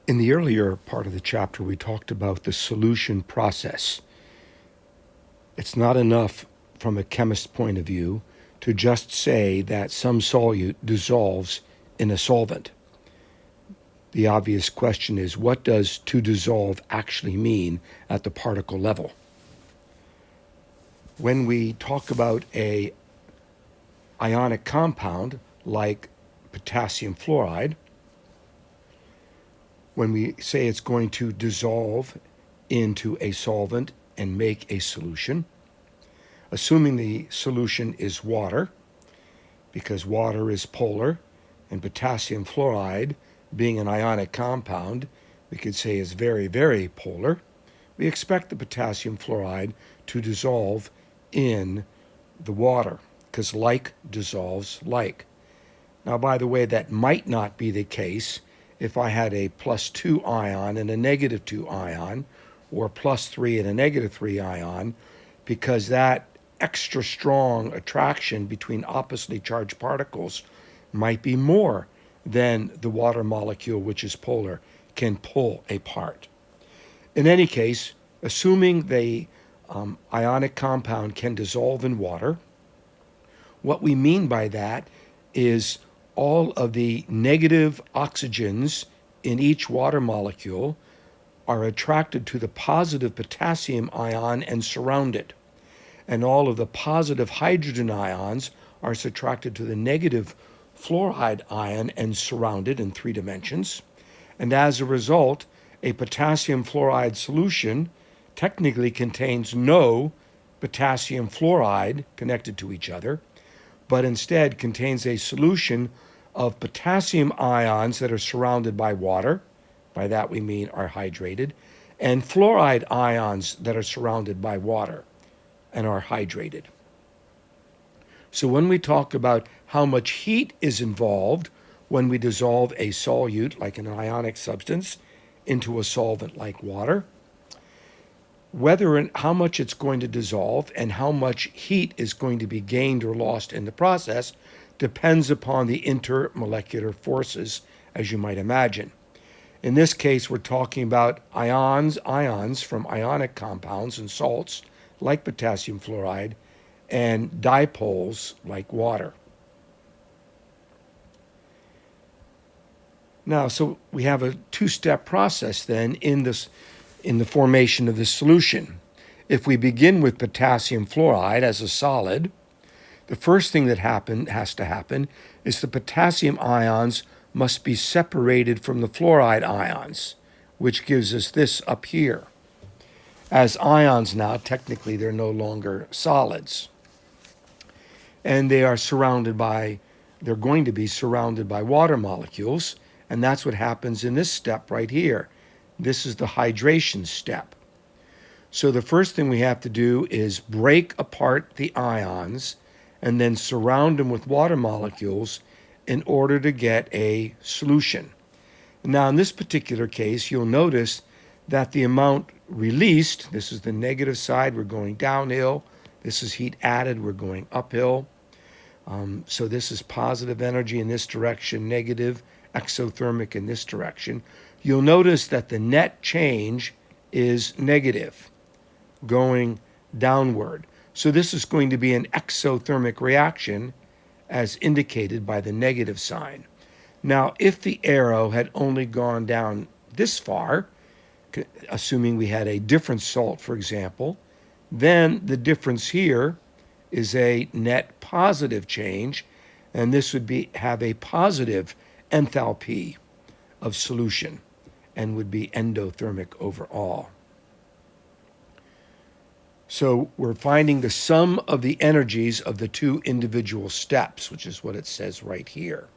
In the earlier part of the chapter, we talked about the solution process. It's not enough from a chemist's point of view to just say that some solute dissolves in a solvent. The obvious question is, what does to dissolve actually mean at the particle level? When we talk about an ionic compound like potassium fluoride, when we say it's going to dissolve into a solvent and make a solution, assuming the solution is water, because water is polar, and potassium fluoride, being an ionic compound, we could say is very, very polar, we expect the potassium fluoride to dissolve in the water, because like dissolves like. Now, by the way, that might not be the case if I had a +2 ion and a -2 ion, or +3 and a -3 ion, because that extra strong attraction between oppositely charged particles might be more than the water molecule, which is polar, can pull apart. In any case, assuming the ionic compound can dissolve in water, what we mean by that is all of the negative oxygens in each water molecule are attracted to the positive potassium ion and surround it. And all of the positive hydrogen ions are attracted to the negative fluoride ion and surrounded in 3 dimensions. And as a result, a potassium fluoride solution technically contains no potassium fluoride connected to each other, but instead contains a solution of potassium ions that are surrounded by water, by that we mean are hydrated, and fluoride ions that are surrounded by water and are hydrated. So when we talk about how much heat is involved when we dissolve a solute, like an ionic substance, into a solvent like water, whether and how much it's going to dissolve and how much heat is going to be gained or lost in the process depends upon the intermolecular forces, as you might imagine. In this case, we're talking about ions from ionic compounds and salts, like potassium fluoride, and dipoles, like water. Now, so we have a 2-step process then in the formation of this solution. If we begin with potassium fluoride as a solid, the first thing that has to happen is the potassium ions must be separated from the fluoride ions, which gives us this up here. As ions now, technically they're no longer solids. And they're going to be surrounded by water molecules, and that's what happens in this step right here. This is the hydration step. So the first thing we have to do is break apart the ions and then surround them with water molecules in order to get a solution. Now, in this particular case, you'll notice that the amount released, this is the negative side, we're going downhill. This is heat added, we're going uphill. So this is positive energy in this direction, negative exothermic in this direction. You'll notice that the net change is negative, going downward. So this is going to be an exothermic reaction as indicated by the negative sign. Now, if the arrow had only gone down this far, assuming we had a different salt, for example, then the difference here is a net positive change, and this would have a positive enthalpy of solution and would be endothermic overall. So we're finding the sum of the energies of the 2 individual steps, which is what it says right here.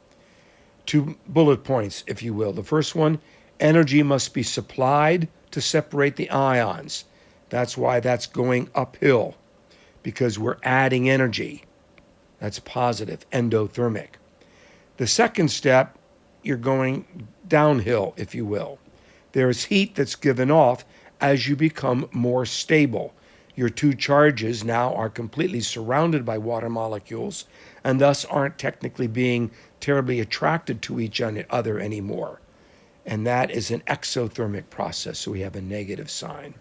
2 bullet points, if you will. The first one, energy must be supplied to separate the ions. That's why that's going uphill, because we're adding energy. That's positive, endothermic. The second step, you're going downhill, if you will. There is heat that's given off as you become more stable. Your 2 charges now are completely surrounded by water molecules and thus aren't technically being terribly attracted to each other anymore. and that is an exothermic process, so we have a negative sign.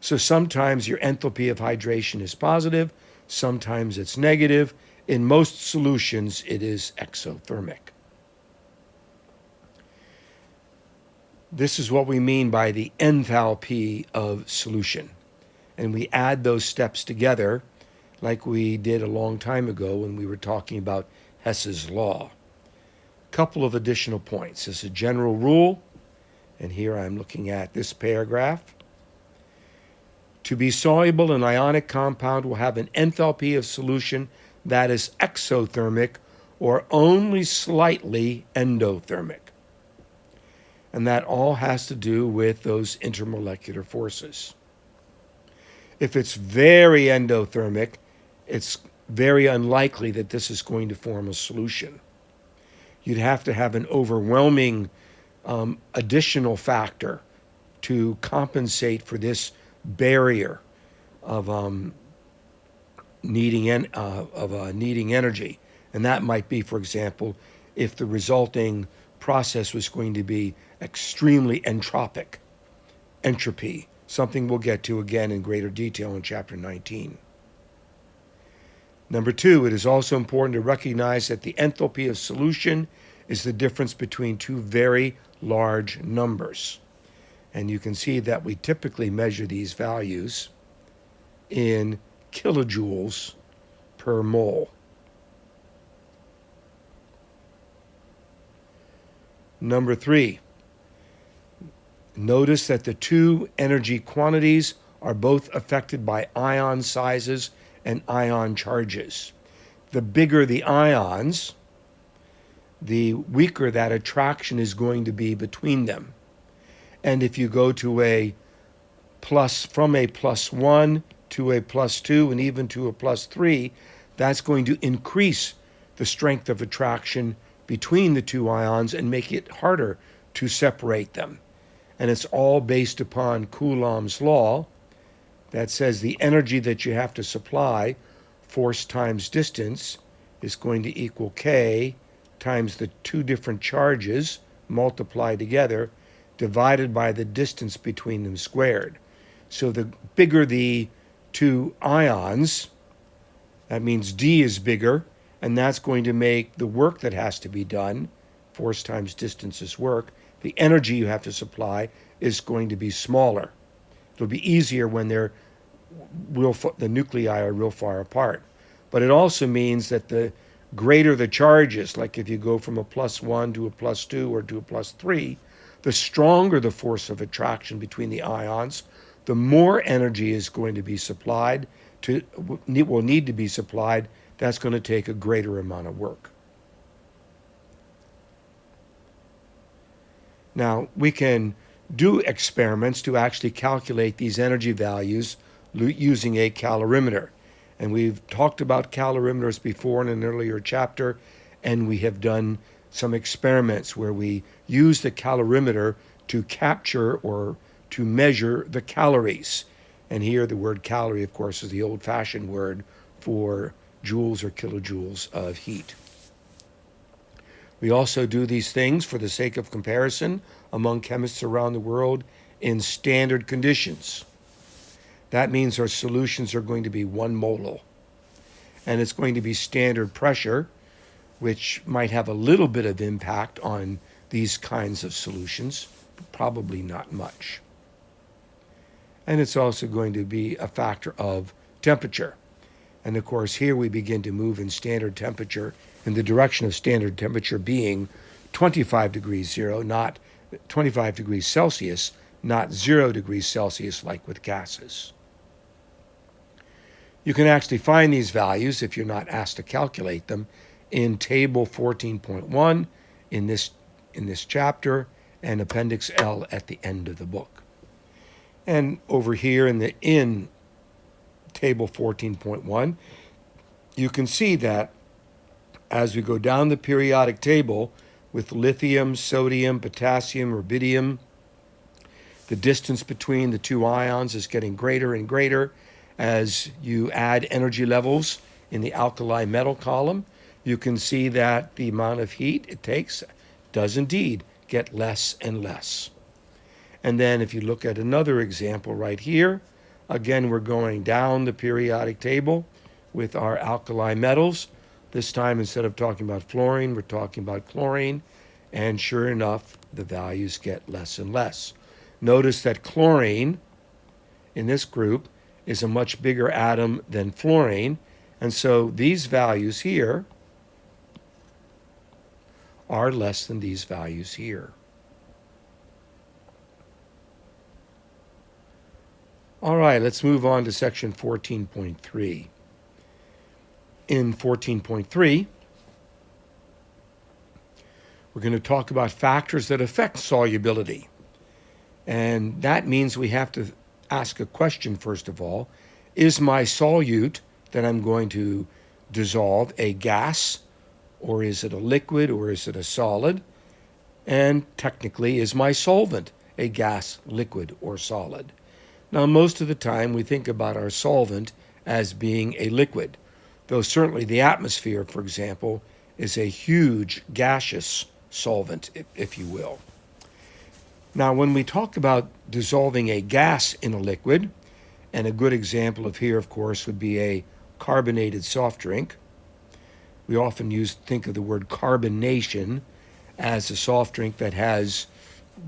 So sometimes your enthalpy of hydration is positive, sometimes it's negative. In most solutions, it is exothermic. This is what we mean by the enthalpy of solution. And we add those steps together like we did a long time ago when we were talking about Hess's law. Couple of additional points. As a general rule, and here I'm looking at this paragraph, to be soluble, an ionic compound will have an enthalpy of solution that is exothermic or only slightly endothermic. And that all has to do with those intermolecular forces. If it's very endothermic, it's very unlikely that this is going to form a solution. You'd have to have an overwhelming additional factor to compensate for this barrier of needing energy. And that might be, for example, if the resulting process was going to be extremely entropic, entropy, something we'll get to again in greater detail in chapter 19. Number 2, it is also important to recognize that the enthalpy of solution is the difference between two very large numbers. And you can see that we typically measure these values in kilojoules per mole. Number 3, notice that the two energy quantities are both affected by ion sizes and ion charges. The bigger the ions, the weaker that attraction is going to be between them. And if you go to from a +1 to a +2 and even to a +3, that's going to increase the strength of attraction between the two ions and make it harder to separate them. And it's all based upon Coulomb's law that says the energy that you have to supply, force times distance, is going to equal K times the two different charges multiplied together, divided by the distance between them squared. So the bigger the two ions, that means D is bigger, and that's going to make the work that has to be done, force times distance is work, the energy you have to supply is going to be smaller. It'll be easier when the nuclei are real far apart. But it also means that the greater the charges, like if you go from a +1 to a +2 or to a +3, the stronger the force of attraction between the ions, the more energy is going to be supplied, will need to be supplied. That's going to take a greater amount of work. Now, we can do experiments to actually calculate these energy values using a calorimeter. And we've talked about calorimeters before in an earlier chapter, and we have done some experiments where we use the calorimeter to capture or to measure the calories. And here the word calorie, of course, is the old-fashioned word for joules or kilojoules of heat. We also do these things for the sake of comparison among chemists around the world in standard conditions. That means our solutions are going to be 1 molal. And it's going to be standard pressure, which might have a little bit of impact on these kinds of solutions, but probably not much. And it's also going to be a factor of temperature. And of course, here we begin to move in standard temperature in the direction of standard temperature being 25 degrees Celsius, not 0 degrees Celsius like with gases. You can actually find these values, if you're not asked to calculate them, in table 14.1 in this chapter and appendix L at the end of the book. And over here in table 14.1, you can see that as we go down the periodic table with lithium, sodium, potassium, rubidium, the distance between the two ions is getting greater and greater as you add energy levels in the alkali metal column. You can see that the amount of heat it takes does indeed get less and less. And then if you look at another example right here, again, we're going down the periodic table with our alkali metals. This time, instead of talking about fluorine, we're talking about chlorine. And sure enough, the values get less and less. Notice that chlorine in this group is a much bigger atom than fluorine. And so these values here are less than these values here. All right, let's move on to section 14.3. In 14.3, we're going to talk about factors that affect solubility. And that means we have to ask a question, first of all. Is my solute that I'm going to dissolve a gas, or is it a liquid, or is it a solid? And technically, is my solvent a gas, liquid, or solid? Now, most of the time, we think about our solvent as being a liquid, though certainly the atmosphere, for example, is a huge gaseous solvent, if you will. Now, when we talk about dissolving a gas in a liquid, and a good example of here, of course, would be a carbonated soft drink. We often think of the word carbonation as a soft drink that has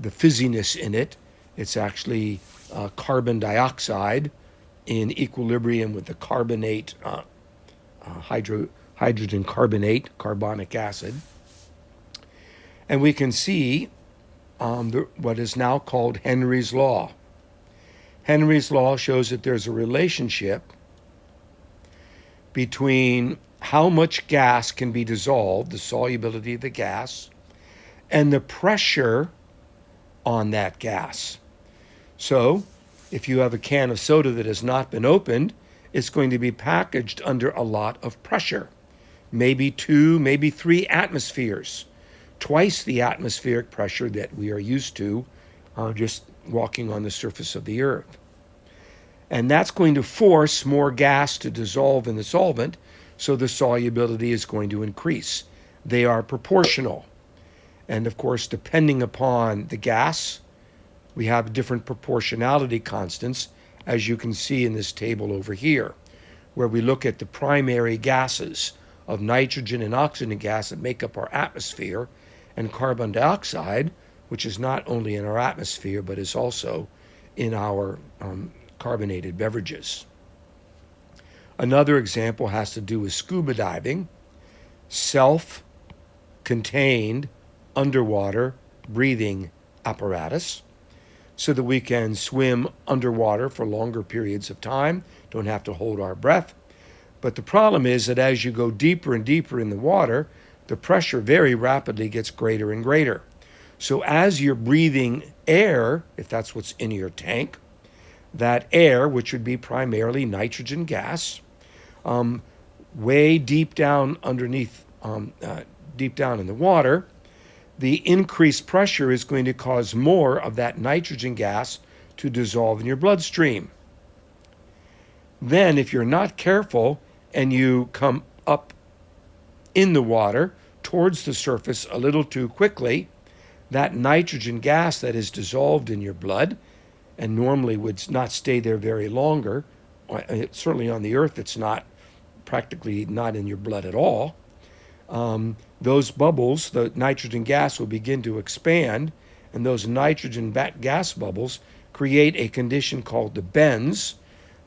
the fizziness in it. It's actually carbon dioxide in equilibrium with the carbonate, hydrogen carbonate, carbonic acid. And we can see what is now called Henry's Law. Henry's Law shows that there's a relationship between how much gas can be dissolved, the solubility of the gas, and the pressure on that gas. So, if you have a can of soda that has not been opened, it's going to be packaged under a lot of pressure, maybe 2, maybe 3 atmospheres, twice the atmospheric pressure that we are used to just walking on the surface of the earth. And that's going to force more gas to dissolve in the solvent, so the solubility is going to increase. They are proportional. And of course, depending upon the gas, we have different proportionality constants, as you can see in this table over here, where we look at the primary gases of nitrogen and oxygen gas that make up our atmosphere, and carbon dioxide, which is not only in our atmosphere, but is also in our carbonated beverages. Another example has to do with scuba diving, self-contained underwater breathing apparatus, so that we can swim underwater for longer periods of time, don't have to hold our breath. But the problem is that as you go deeper and deeper in the water, the pressure very rapidly gets greater and greater. So as you're breathing air, if that's what's in your tank, that air, which would be primarily nitrogen gas, way deep down underneath, deep down in the water, the increased pressure is going to cause more of that nitrogen gas to dissolve in your bloodstream. Then, if you're not careful and you come up in the water towards the surface a little too quickly, that nitrogen gas that is dissolved in your blood and normally would not stay there very longer, certainly on the earth it's not, practically not in your blood at all, those bubbles, the nitrogen gas, will begin to expand, and those nitrogen gas bubbles create a condition called the bends.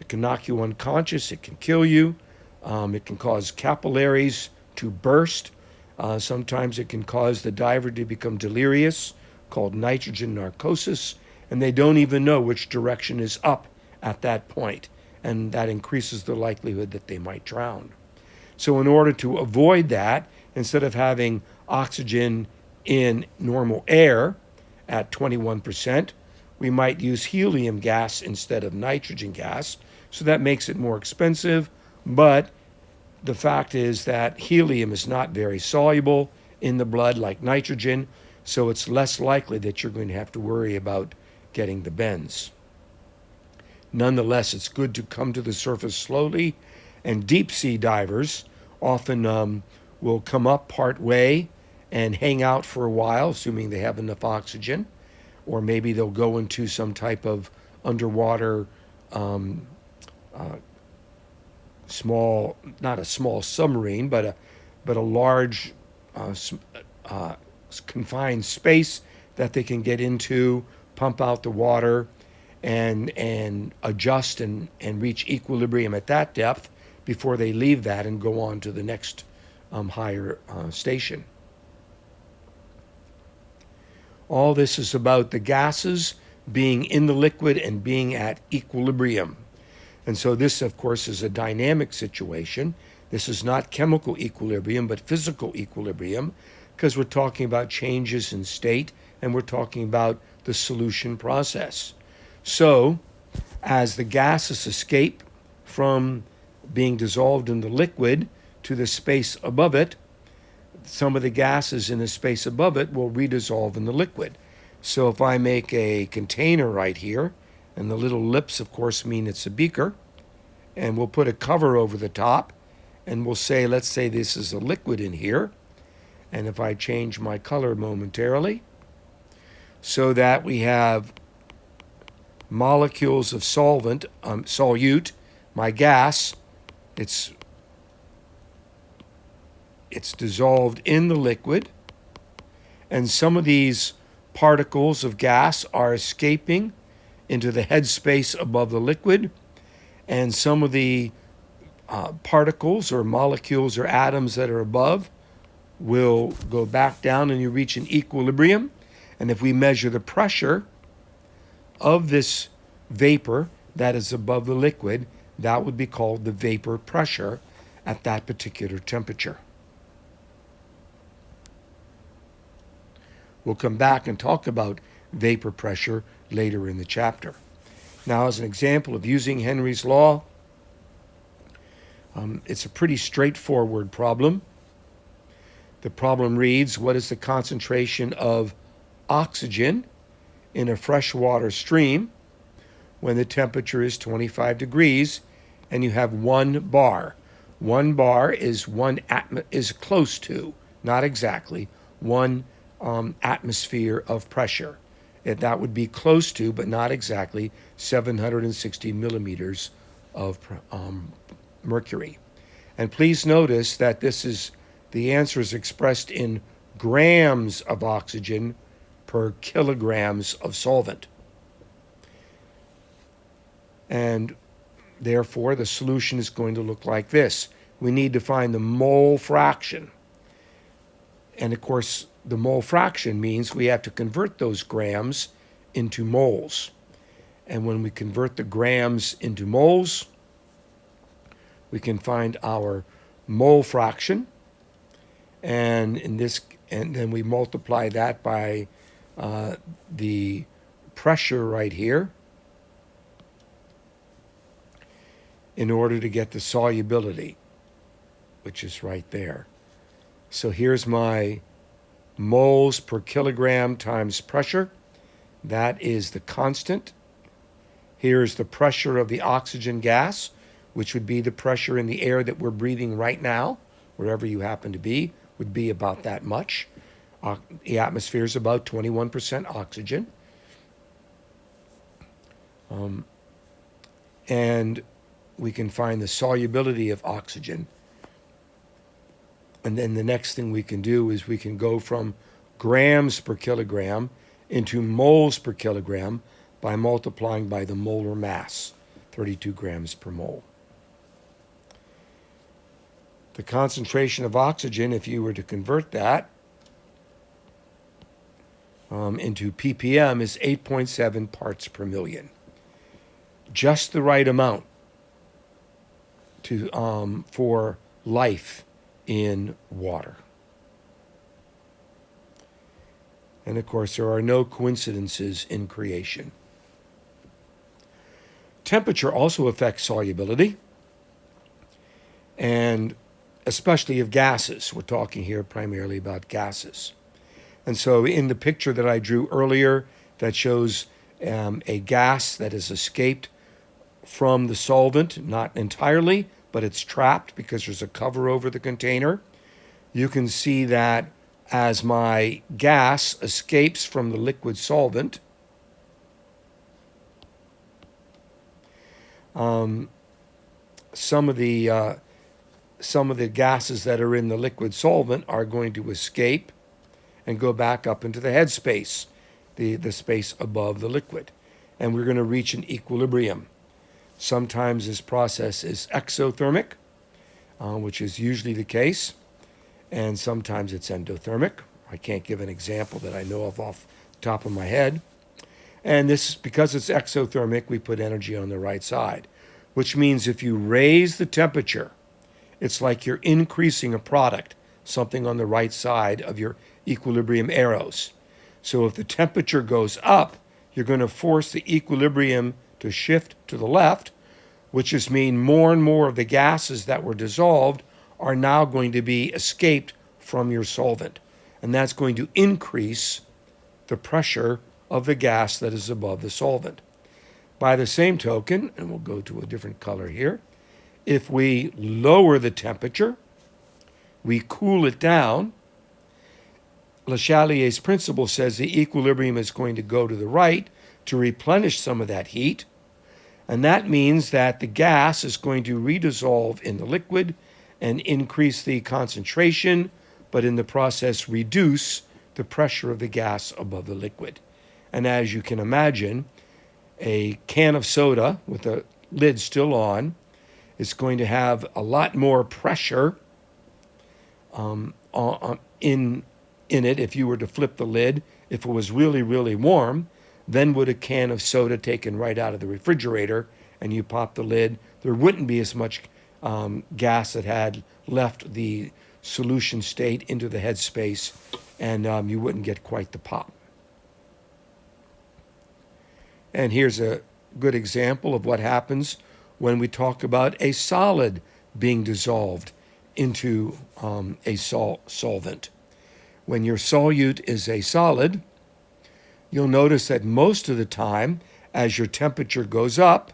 It can knock you unconscious, it can kill you, it can cause capillaries to burst, sometimes it can cause the diver to become delirious, called nitrogen narcosis, and they don't even know which direction is up at that point, and that increases the likelihood that they might drown. So in order to avoid that, instead of having oxygen in normal air at 21%, we might use helium gas instead of nitrogen gas. So that makes it more expensive, but the fact is that helium is not very soluble in the blood like nitrogen, so it's less likely that you're going to have to worry about getting the bends. Nonetheless, it's good to come to the surface slowly, and deep sea divers often will come up part way and hang out for a while, assuming they have enough oxygen, or maybe they'll go into some type of underwater small, not a small submarine, but a large confined space that they can get into, pump out the water, and adjust and reach equilibrium at that depth before they leave that and go on to the next higher station. All this is about the gases being in the liquid and being at equilibrium. And so this, of course, is a dynamic situation. This is not chemical equilibrium, but physical equilibrium, because we're talking about changes in state, and we're talking about the solution process. So, as the gases escape from being dissolved in the liquid to the space above it, some of the gases in the space above it will redissolve in the liquid. So if I make a container right here, and the little lips, of course, mean it's a beaker, and we'll put a cover over the top, and we'll say, let's say this is a liquid in here, and if I change my color momentarily, so that we have molecules of solvent, solute, my gas, it's dissolved in the liquid, and some of these particles of gas are escaping into the headspace above the liquid, and some of the particles or molecules or atoms that are above will go back down, and you reach an equilibrium. And if we measure the pressure of this vapor that is above the liquid, that would be called the vapor pressure at that particular temperature. We'll come back and talk about vapor pressure later in the chapter. Now, as an example of using Henry's law, it's a pretty straightforward problem. The problem reads, what is the concentration of oxygen in a freshwater stream when the temperature is 25 degrees and you have 1 bar? 1 bar is is close to, not exactly, 1 atmosphere of pressure. That would be close to, but not exactly, 760 millimeters of mercury. And please notice that the answer is expressed in grams of oxygen per kilograms of solvent. And therefore, the solution is going to look like this. We need to find the mole fraction. And of course, the mole fraction means we have to convert those grams into moles. And when we convert the grams into moles, we can find our mole fraction. And then we multiply that by the pressure right here in order to get the solubility, which is right there. So here's my moles per kilogram times pressure. That is the constant. Here's the pressure of the oxygen gas, which would be the pressure in the air that we're breathing right now, wherever you happen to be, would be about that much. The atmosphere is about 21% oxygen. And we can find the solubility of oxygen. And then the next thing we can do is we can go from grams per kilogram into moles per kilogram by multiplying by the molar mass, 32 grams per mole. The concentration of oxygen, if you were to convert that into ppm, is 8.7 parts per million. Just the right amount for life in water. And of course, there are no coincidences in creation. Temperature also affects solubility, and especially of gases. We're talking here primarily about gases. And so in the picture that I drew earlier that shows a gas that has escaped from the solvent, not entirely, but it's trapped because there's a cover over the container, you can see that as my gas escapes from the liquid solvent, some of the gases that are in the liquid solvent are going to escape and go back up into the headspace, the space above the liquid. And we're going to reach an equilibrium. Sometimes this process is exothermic, which is usually the case, and sometimes it's endothermic. I can't give an example that I know of off the top of my head. And this, because it's exothermic, we put energy on the right side, which means if you raise the temperature, it's like you're increasing a product, something on the right side of your equilibrium arrows. So if the temperature goes up, you're going to force the equilibrium to shift to the left, which just means more and more of the gases that were dissolved are now going to be escaped from your solvent. And that's going to increase the pressure of the gas that is above the solvent. By the same token, and we'll go to a different color here, if we lower the temperature, we cool it down, Le Chatelier's principle says the equilibrium is going to go to the right to replenish some of that heat, and that means that the gas is going to redissolve in the liquid and increase the concentration, but in the process reduce the pressure of the gas above the liquid. And as you can imagine, a can of soda with the lid still on is going to have a lot more pressure in it if you were to flip the lid, if it was really, really warm, than would a can of soda taken right out of the refrigerator and you pop the lid. There wouldn't be as much gas that had left the solution state into the headspace, and you wouldn't get quite the pop. And here's a good example of what happens when we talk about a solid being dissolved into a solvent. When your solute is a solid, you'll notice that most of the time, as your temperature goes up,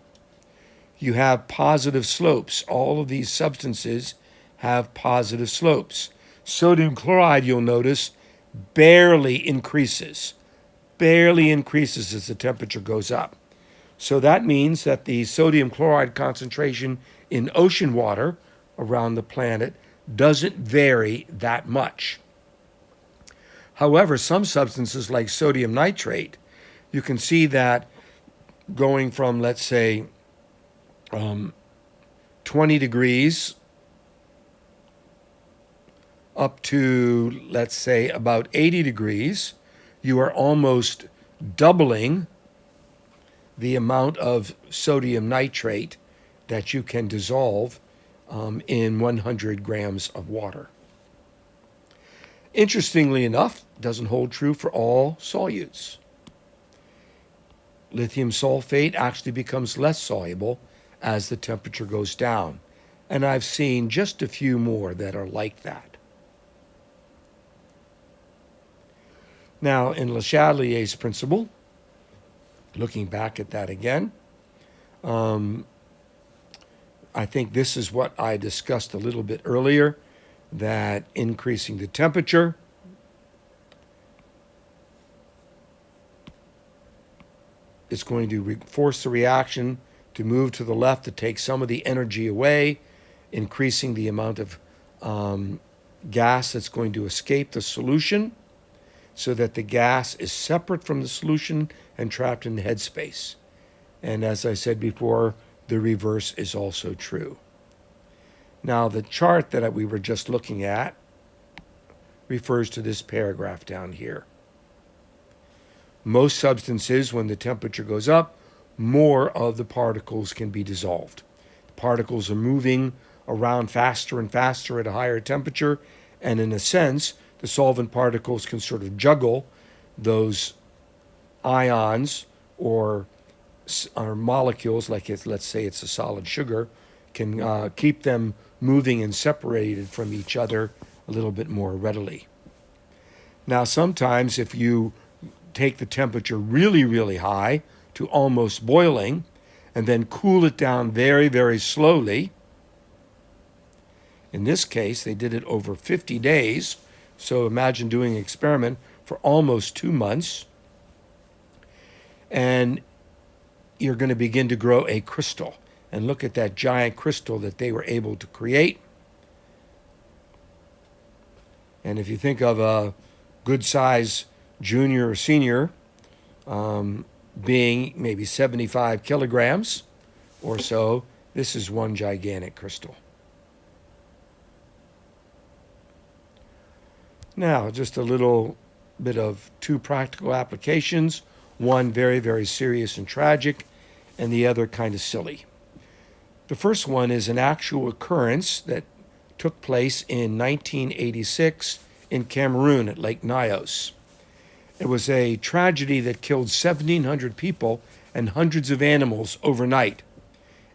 you have positive slopes. All of these substances have positive slopes. Sodium chloride, you'll notice, barely increases as the temperature goes up. So that means that the sodium chloride concentration in ocean water around the planet doesn't vary that much. However, some substances like sodium nitrate, you can see that going from, let's say, 20 degrees up to, let's say, about 80 degrees, you are almost doubling the amount of sodium nitrate that you can dissolve in 100 grams of water. Interestingly enough, doesn't hold true for all solutes. Lithium sulfate actually becomes less soluble as the temperature goes down. And I've seen just a few more that are like that. Now, in Le Chatelier's principle, looking back at that again, I think this is what I discussed a little bit earlier, that increasing the temperature is going to force the reaction to move to the left to take some of the energy away, increasing the amount of gas that's going to escape the solution so that the gas is separate from the solution and trapped in the headspace. And as I said before, the reverse is also true. Now, the chart that we were just looking at refers to this paragraph down here. Most substances, when the temperature goes up, more of the particles can be dissolved. The particles are moving around faster and faster at a higher temperature, and in a sense, the solvent particles can sort of juggle those ions or molecules, like let's say it's a solid sugar, can keep them moving and separated from each other a little bit more readily. Now, sometimes if you take the temperature really, really high to almost boiling and then cool it down very, very slowly, in this case, they did it over 50 days So imagine doing an experiment for almost 2 months, and you're going to begin to grow a crystal. And look at that giant crystal that they were able to create. And if you think of a good size junior or senior being maybe 75 kilograms or so, this is one gigantic crystal. Now, just a little bit of two practical applications. One very, very serious and tragic, and the other kind of silly. The first one is an actual occurrence that took place in 1986 in Cameroon at Lake Nyos. It was a tragedy that killed 1,700 people and hundreds of animals overnight.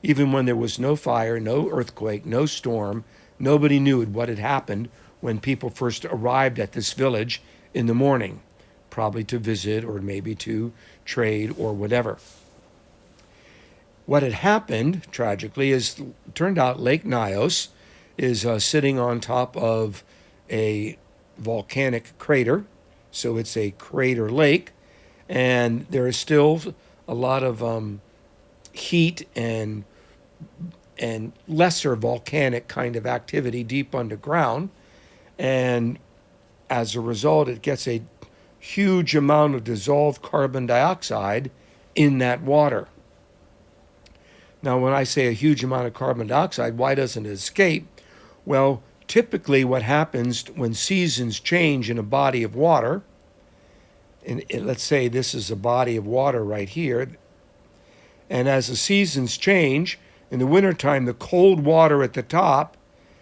Even when there was no fire, no earthquake, no storm, nobody knew what had happened when people first arrived at this village in the morning, probably to visit or maybe to trade or whatever. What had happened, tragically, is turned out Lake Nyos is sitting on top of a volcanic crater, so it's a crater lake, and there is still a lot of heat and lesser volcanic kind of activity deep underground, and as a result, it gets a huge amount of dissolved carbon dioxide in that water. Now, when I say a huge amount of carbon dioxide, why doesn't it escape? Well, typically what happens when seasons change in a body of water, and let's say this is a body of water right here, and as the seasons change, in the wintertime, the cold water at the top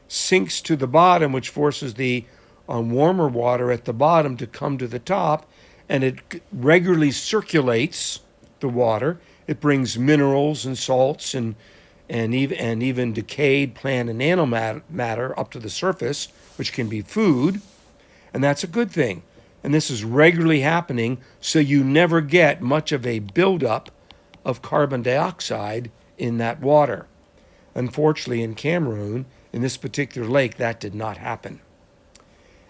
sinks to the bottom, which forces the warmer water at the bottom to come to the top, and it regularly circulates the water. It brings minerals and salts and even decayed plant and animal matter up to the surface, which can be food, and that's a good thing. And this is regularly happening, so you never get much of a buildup of carbon dioxide in that water. Unfortunately, in Cameroon, in this particular lake, that did not happen.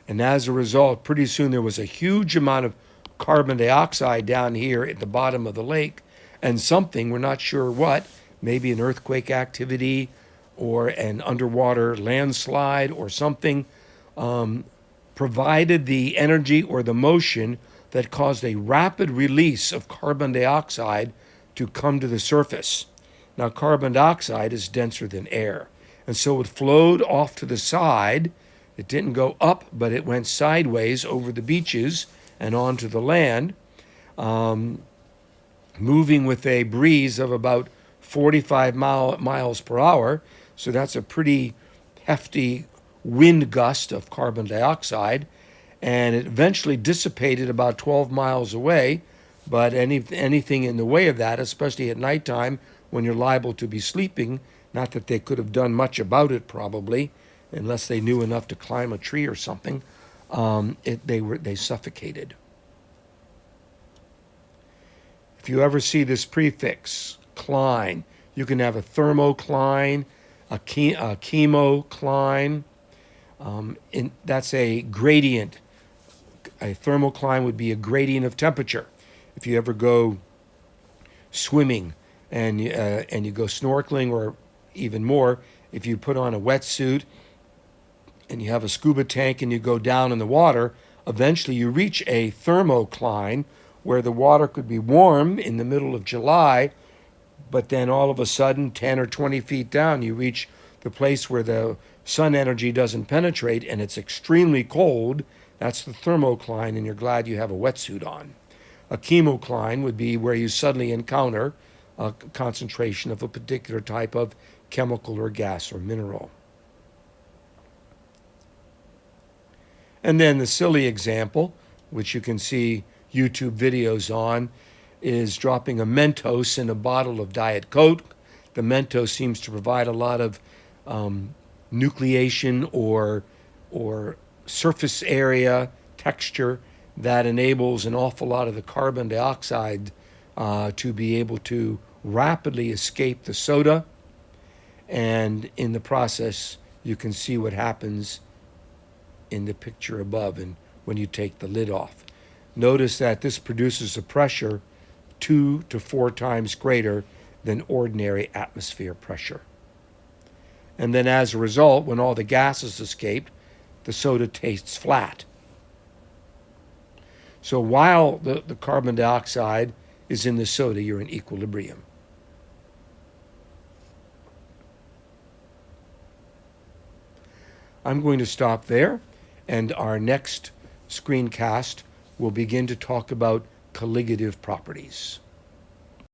And as a result, pretty soon there was a huge amount of carbon dioxide down here at the bottom of the lake, and something, we're not sure what, maybe an earthquake activity or an underwater landslide or something, provided the energy or the motion that caused a rapid release of carbon dioxide to come to the surface. Now, carbon dioxide is denser than air, and so it flowed off to the side. It didn't go up, but it went sideways over the beaches and onto the land, moving with a breeze of about 45 miles per hour. So that's a pretty hefty wind gust of carbon dioxide. And it eventually dissipated about 12 miles away. But anything in the way of that, especially at nighttime when you're liable to be sleeping, not that they could have done much about it probably, unless they knew enough to climb a tree or something, they suffocated. If you ever see this prefix, cline, you can have a thermocline, a chemocline. That's a gradient. A thermocline would be a gradient of temperature. If you ever go swimming and you go snorkeling, or even more, if you put on a wetsuit and you have a scuba tank and you go down in the water, eventually you reach a thermocline where the water could be warm in the middle of July, but then all of a sudden, 10 or 20 feet down, you reach the place where the sun energy doesn't penetrate and it's extremely cold. That's the thermocline, and you're glad you have a wetsuit on. A chemocline would be where you suddenly encounter a concentration of a particular type of chemical or gas or mineral. And then the silly example, which you can see YouTube videos on, is dropping a Mentos in a bottle of Diet Coke. The Mentos seems to provide a lot of nucleation or surface area texture that enables an awful lot of the carbon dioxide to be able to rapidly escape the soda. And in the process, you can see what happens in the picture above and when you take the lid off. Notice that this produces a pressure 2 to 4 times greater than ordinary atmosphere pressure. And then as a result, when all the gases escape, the soda tastes flat. So while the carbon dioxide is in the soda, you're in equilibrium. I'm going to stop there, and our next screencast will begin to talk about colligative properties.